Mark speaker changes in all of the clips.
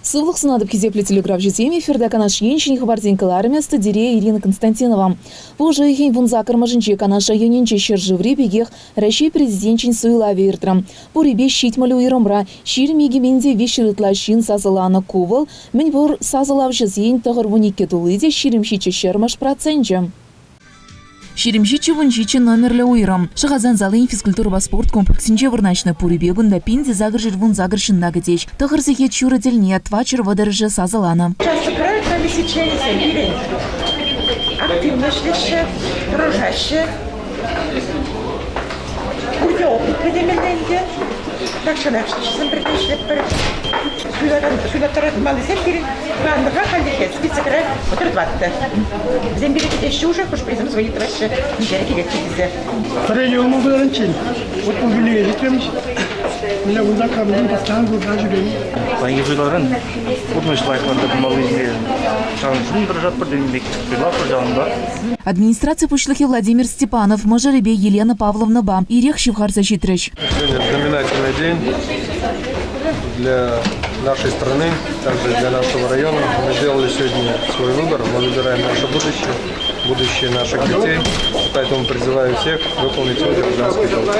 Speaker 1: Сывлых сынадып кезеплі телеграф жетеме эфирда канаш еншін хабарденкаларымен студия Ирина Константинова. Позже ехень вунза кармажынче канаша ененче шержевре бегех Россия президентчин суйла вертрам. Поребе щитмалю иромра, шир мегеменде вешерытла шин сазыланы кувал, мен бор сазылав жезень тағырвунике тулыде ширимшиче шермаш процентче. Ширимшиче вунчиче номерлі уйрам. Шағазан залы физкультура спорт комплексінче вырначны пурибе гунда пинде загржир вун загршынна гдеч. Тағырзеге чурыдельне твачыр водыржы сазыланы.
Speaker 2: Часто играют на висячение или активнейшие, дружащие. Уже опыт выделенный. Так что наши честно пришли Сюда мали зембири, ванга халдикет, спецсекрет, отрыватте. Зембири еще уже, уж призем звонит ваши неделя летите.
Speaker 3: Тренер умудренчик. Вот убили этим. Меня вот так мы постоянно даже
Speaker 4: Пани жуларын, отмышлайкларды малызе. Шансын дрожат подымбек, пила пожалуйста.
Speaker 1: Администрация Пушлыхи Владимир Степанов, Можаребе Елена Павловна Ба, Ирех Шивхарца Щитрыч.
Speaker 5: Сегодня знаменательный день для нашей страны, также для нашего района. Мы сделали сегодня свой выбор, мы выбираем наше будущее, будущее наших детей. Поэтому призываю всех выполнить свой гражданский долг.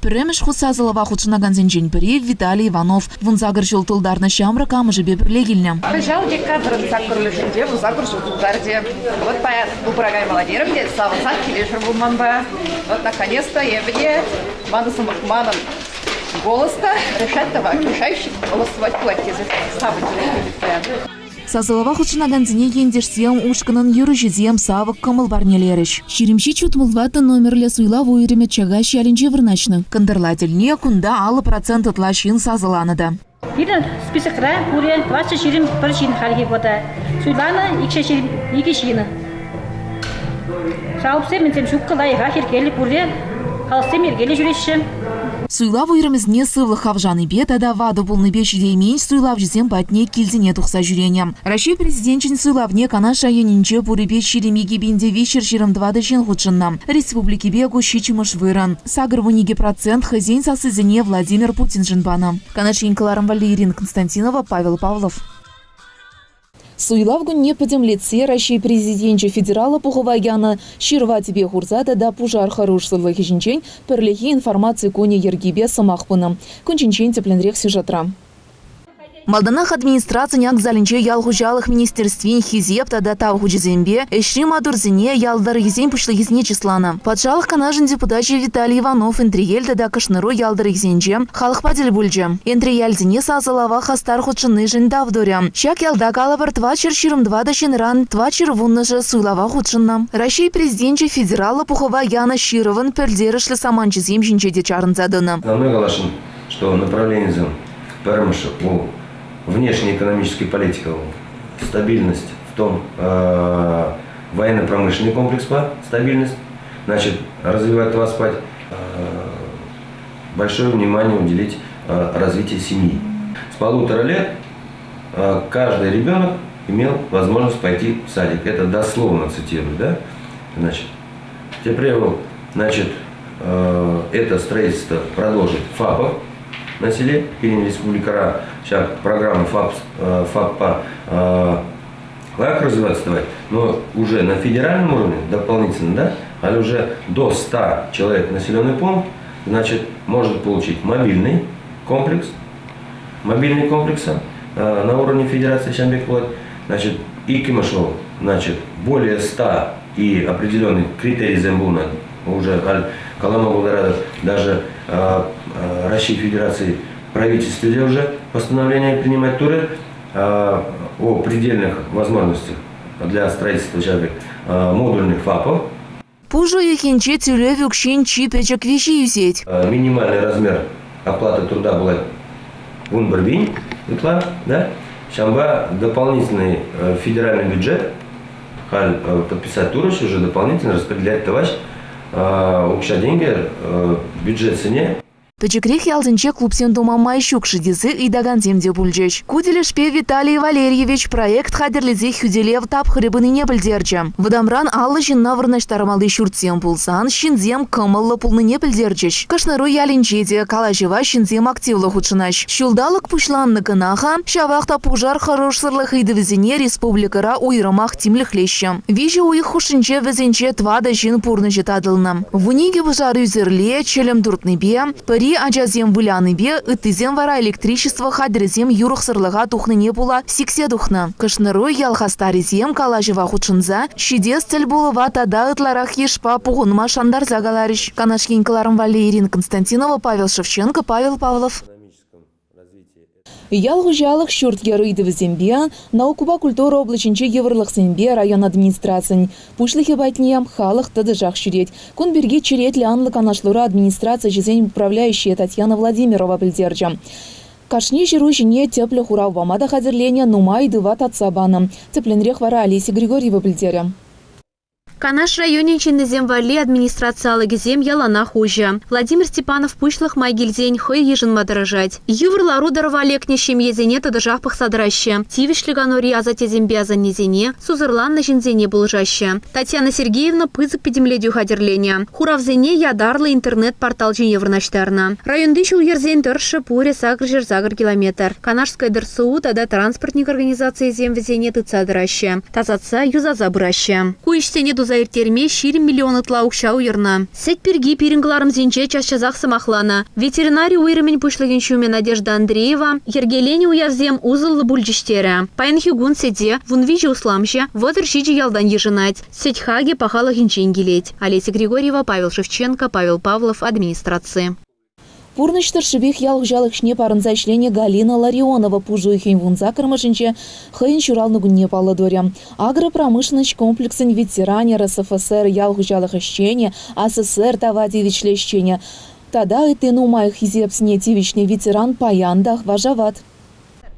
Speaker 1: Премеш хусазылова худшынаган зенжен пире Виталий Иванов. Вун загржил тылдарны шамры камыжы бебірлегіліне.
Speaker 6: Жал декабрь закрылышынде, вун загржил тылдарде. Вот по программе молодерам, где савысан келешір булманба. Вот наконец-то я мне манысым маным голос-то решающий голосовать платье за савысан.
Speaker 1: Сазылова худшынаган зене ендерсем ушканын юрыжезем савык кымыл барнелеріш. Ширимши чутмылваты номерлі суйла войреме чага шалинче вырначны. Кандырлательне кунда 6% тлашин сазыланыды.
Speaker 7: Ирин списокра пуре 20 ширим парчин халги вода. Суйлана икше ширим иги шины. Шаупсе ментем шуккалай гахир келли пуре халсем ергели жүрешші.
Speaker 1: Суйлав уйрымызне сывлы хавжаны бет, ада вады болны беші деймейш суйлав жезем батне келзіне тұқса жүренем. Россия президентчин суйлавне канаша енінче пурыбе ширемеге бенде вечер жирым 20 худшыннам. Республики бегу щичимыш выран. Сагр вуниге процент хазень сасызіне Владимир Путин жынбана. Канашинкаларым Ирина Константинова, Павел Павлов. Суйлавгун не подемлеце Россия президентче федерала пуховагяна ширва тебе хурзада да пужар хорошсылы хижинчен перлехи информации коне ергибе самахпыным. Кончинчен тепленрех сюжетра. Малданах администрация няк залинче ялгужалых министерствен хизеп тада тавгуджизембе, эшри мадурзине ялдар езен пушлыгизне числана. Паджалых канажын депутачи Виталий Иванов интриель тада кашныру ялдар езенже, халық падел бульже. Энтрияльзине сазылава хастар худшыны жын давдоря. Шак ялда калабар твачер ширым 20 ран, твачер вунныжы суйлава худшынна. Россия президентче федерала пухова Яна Широван пердерышлы саманчизем жинче дечарын задыны.
Speaker 8: Мы галашим, что направление за ПРМШ по внешней экономической политике, стабильность в том, военно-промышленный комплекс по стабильность, значит, развивать спать, большое внимание уделить развитию семьи. С 1,5 лет каждый ребенок имел возможность пойти в садик. Это дословно цитирую, да? Значит, теперь, значит, это строительство продолжит ФАПов на селе, Республика Ра, сейчас программа ФАПа как развиваться давай, но уже на федеральном уровне дополнительно, да, а уже до 100 человек населенный пункт, значит, может получить мобильный комплекс на уровне федерации Шамбек-Плот, значит, и Кимашов, значит, более 100 и определенный критерий Зембуна, уже Калама Булгарадов, даже Российской Федерации правительстве уже постановление принимать туры о предельных возможностях для строительства модульных ФАПов.
Speaker 1: Позже ехенче тюлевик щенчи печек вещи юзеть.
Speaker 8: Минимальный размер оплаты труда была вунбарбинь, да? Шамба дополнительный федеральный бюджет, подписать турыш уже дополнительно распределять товарищ, общие деньги, бюджет цене.
Speaker 1: Пачекрех ялзынче клубсен тумамай шукшидизы идаган земде бульджеш. Куделешпе Виталий Валерьевич проект хадерлизе хюделев тапхырыбыныне білдерчі. Вадамран аллы жинна вырнаштармалды шуртсем пулсан, шинзем кымыллы пулныне білдерчеш. Кашнару ялинчеде калажева шинзем активлы худшынаш. Шулдалык пушланны кынаха, шавақта пужар хорошсырлы хейдівізіне республикара уйрымақ тимлік леші. Вижі уйық хушынче візенче твада жин пурны жетадылны. Вуниге пужар юзерле, челем дуртныбе, пари ажазем выляныбе, ытызем вара электричество хадрезем юрықсырлыға тухныне була сиксе тухны. Кышныру ялхастаризем калажева худшынза, шидес цель булыва тада ытларах ешпа пуғынма шандар загаларыш. Канашкинкаларым Валерин Константинова, Павел Шевченко, Павел Павлов. Ялгужалых шуртгеры идывізембе, наукуба культура облачынче еврлықсенбе район администрациян. Пушлыхе байтнеям халық тады жақ шүрет. Кун берге черетлі анлы канашлыра администрация жезен управляющая Татьяна Владимирова білдерджі. Кашни жиру жіне теплі хурау вамада хазірления нумай дыва татсабаны. Тепленрех вара Олеся Григорьева білдері.
Speaker 9: Канаш районе чинезем вали администрациялыгезем ялана хуже. Владимир Степанов пушлых майгильзень хой ежин мадражать. Юврлару дарвалекне шемьезене тадыжах пахсадраще. Тивишлиганори азатезембе азанезене, сузырлан на жинзене булжаще. Татьяна Сергеевна пызык педемледю хадерления. Хуравзене ядарлы интернет-портал жин еврнаштарна. Районды шул ерзен тыршы пуре сагр загр километр. Канашская дырсу тада транспортник организации земвезене тыцадраще. Тазатса юзаза браще. Куишсене заиртерме ширим миллионы тлаукша уйырна. Сет перги пирингларым зенче чашчазах самахлана. Ветеринарий уйрымен пушлыгин шуме Надежда Андреева, ергелени уявзем узыллы бульджиштері. Пайнхигун седе, вунвижи усламще, водыр жиджи ялдан ежинать. Сетьхаге пахала гинчен гелеть. Олеся Григорьева, Павел Шевченко, Павел Павлов, администрации.
Speaker 1: Пурныштыр шыбех ялғжалық шне парынза ішлене Галина Ларионова пужуйхен вунза кырмышынче хыйын шуралны гунне палладоря. Агропромышленность комплексен ветеране РСФСР ялғжалық ішчене, АССР тавадевичле ішчене. Тада этен умайх изепсіне тивичне ветеран паяндах важават.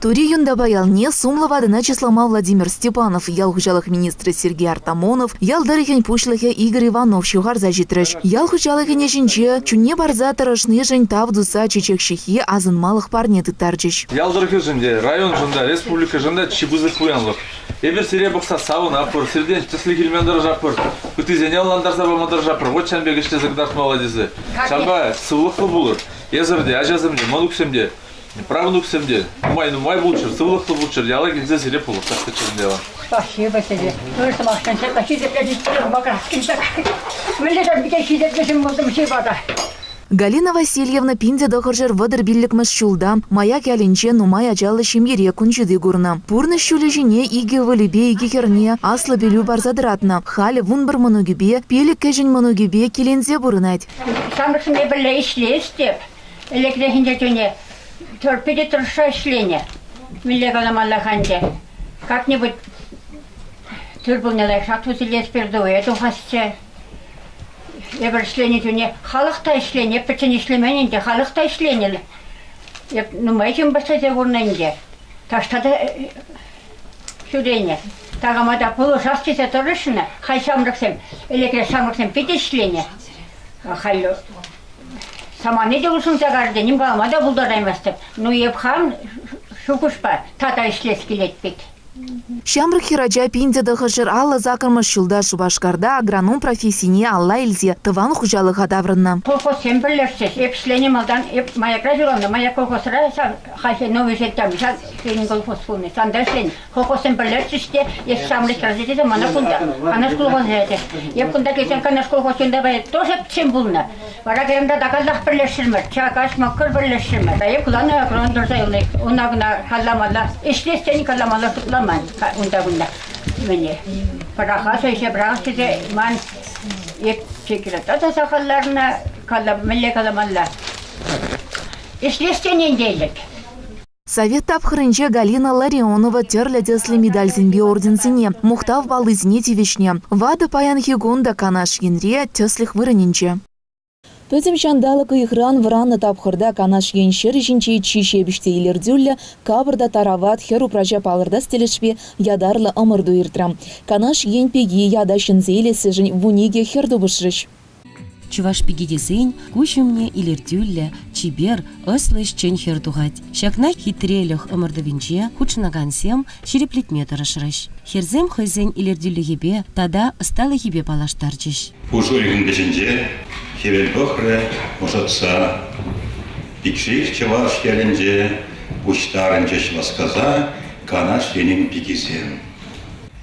Speaker 1: Тури юнда баялне сумлывадына числама Владимир Степанов, ялхучалых министры Сергей Артамонов, ялдарыхен пушлыхе Игорь Иванов шугар зажитрыш. Ялхучалыхене жинче чунне барза тарышны жын тавдуса чечек шихи азын малых парне тытарчыш.
Speaker 10: Ялдарыхе жынде, район жында, республика жында чебузы куянлық. Эбер сере бұқса сауын апыр, серден тіслі келмендір жапыр, күтізене оландар забамадар жапыр, вот чанбек іште загдart молодезі. Чанба сывлықлы болыр, езірде, ажазымде, малуксемде. Правнуксемде, май булчыр, сывлықты булчыр, яла келзе сере пулық, тақты чырындела.
Speaker 7: Спасибо тебе. Көрсі мақтанша, қашидеп әдеттірім бақырасқыншақ. Мүлдер біте шидеп кешім болдым шибада.
Speaker 1: Галина Васильевна пинде дохыржыр вадыр биллик шулда, маяк ялинче нумай ажалы шимере күнчуды гурна. Пурны шулы жіне иге вылебе иге керне аслы белю барзадыратна. Халі вун бір мұнугебе, пелік кәжін мұнугебе келензе бұрынайд.
Speaker 7: Самырсыне бірлі ішлестеп, электрехінде төне. Торпеде турша шление. Милле галамалла ханде. Как-нибудь турбулнелай шату зелес пердует у хасте. Я бір шление туне халықта шление, печень шлеменінде халықта шление. Ну майчим басазе гурненде. Таштада шудене. Тагамада пулу шастисе турышына. Хай самрыксем, элекре самрыксем пете шление. Хайлу. Сама не делушын загарды, ним қалмада бұлдараймасты. Ну епхан шукушпа, тата ішлес келетпек.
Speaker 1: Шамрық хираджа пинде дұхышыр алла закырмыш шылда шубашқарда агроном профессине алла илзе тыван хұжалық адаврынна.
Speaker 7: Колхозсен бірлерсіз, еп шлене малдан, еп маякра жыланды, маяк колхозыра қайсы новый жеттам, сенің колхоз фулны, санда шлен. Колхозсен бірлерсізде, еп самрық разетеді, мана күнда, канаш колхоз жайды. Еп күнда келсен канаш колхозсенда бәйет, тоже пчен бұлны. Вара керімда дақалдақ бірлершілмір, чакаш маққыр бірлершілмір. Еп құланы акрон дұрса елік, онағына қаламалар, ішлестен қаламалар тұтламан. Унда міне параха сөйше бірақ сізе ман ет чекілет ата сақаларына міле каламалла ішлестен енделік.
Speaker 1: Совет тапхырынче Галина Ларионова терлі деслі медаль зенбе орденсіне, мұқтав балы зінеті вешне. Вады паян хигонда канаш енре теслих вырыненче. Пөтім шандалықы ихран вранны тапхырда канаш еншер жінче чише біште елердюлі, кабырда тарават херу пража палырда стелешпе ядарлы ымырду иртрам. Канаш енпеги яда шынзейлі сіжін вуниге херду бішрыш.
Speaker 11: чуваш пигидесень, кушумне илертюлле, чибер, ослыш ченхер тугать. Шакна хитрелях омардовинче, хучнагансем, череплетме тарашрыш. Херзем хойзень илертюллегебе, тада стала хибе палаштарчыш.
Speaker 12: Ужуригин бежинже, хевел бохре, ужатса, пикших чаваш ялинже, уштарынче швасказа, канаш ленин пикисем.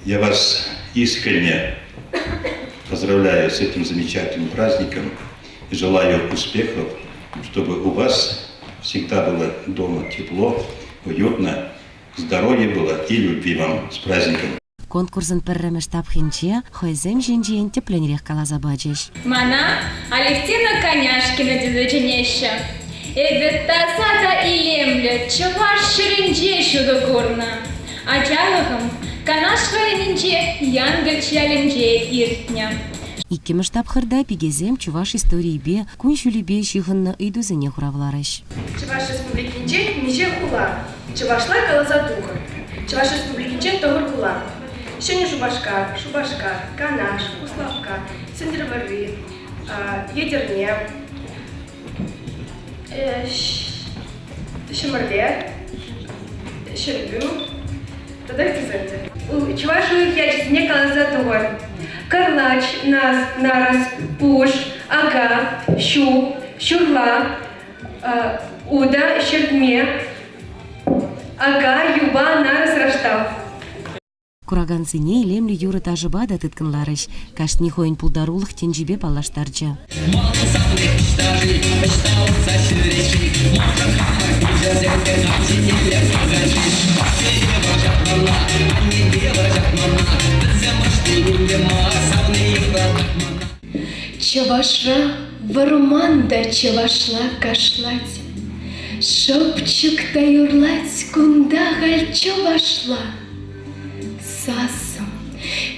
Speaker 12: Я вас искренне поздравляю с этим замечательным праздником и желаю успехов, чтобы у вас всегда было дома тепло, уютно, здоровья было и любви вам. С праздником!
Speaker 11: Конкурсын пірріміш тапхинче, хойзем женжен тепленрех калаза бачыш.
Speaker 13: Мана Алевтина Коняшкина дедоченеща. Эбет тазата и емлет, чуваш шеренже шудогорна. А чалахам канашхалининче янгель чаленже иртня.
Speaker 11: Иккемеш тапхырда пигезем чуваш истории бе, куншулибе шихынна ыйдузыне хуравларыш.
Speaker 14: Чуваш республикинче ниже хула, чувашла калаза тухыр. Чуваш республикинче тогыр хула. Шене шубашка, канаш, уславка, сендервары, едерне, шемерле, шергю, тогда кизенте. Чувашу ячесне калаза тухыр. Карлач, нас, нараз, пуш, ага, щу, щурла, уда, щертме, ага, юба, нараз, раштав.
Speaker 11: Кураганцыне лемли юры тажыба да тыткынларыш, кашни хойн пулдарулых тенжибе палаштарча.
Speaker 14: Чаваша варманда чавашла кашлать, шопчик таюрлать кунда галь чавашла. Сасым,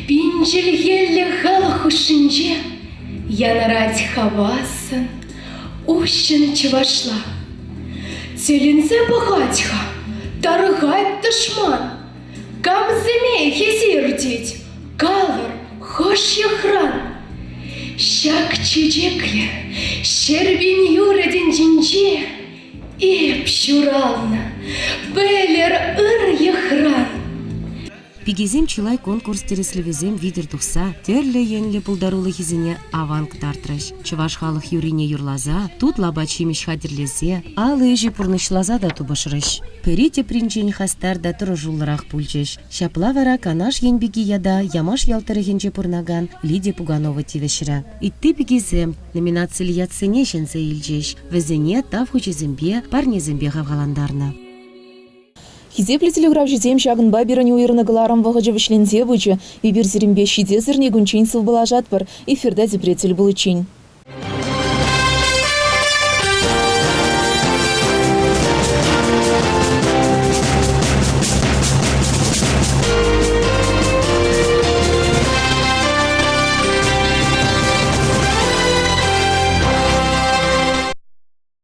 Speaker 14: пинжел еле халахушинже, янарать хавасын, ущен чавашла. Целинзе богатьха, таргать ташман, камземе хизирдить, калар, хош яхран. Щак чечекле, щербин юредин джинже, и пшурална, белер ыр яхран.
Speaker 11: Пигезем чулай конкурс тереслевезем видер тухса, терле енле пулдарулы хизине аванг тартраш. Чуваш халық юрине юрлаза, тут лабачимиш хатерлезе, алы ежи пурнышлаза да тубашрыш. Перите принчен хастар да тұрыжулырах пульчеш. Шаплавара канаш енбеги яда, ямаш ялтырыхенче пурнаган, Лидия Пуганова тивешра. Итты пигезем, номинация яцене шензе илчеш. Везене тавхучезембе, парнезембе хавгаландарна.
Speaker 1: Хизепле телеграф житем шагын бабирани уйрны галарам вағыжы вишлензе вычы, и бирзерембе шиде зірне гүнчен сыл балажат бар, эфирда депретель был учень.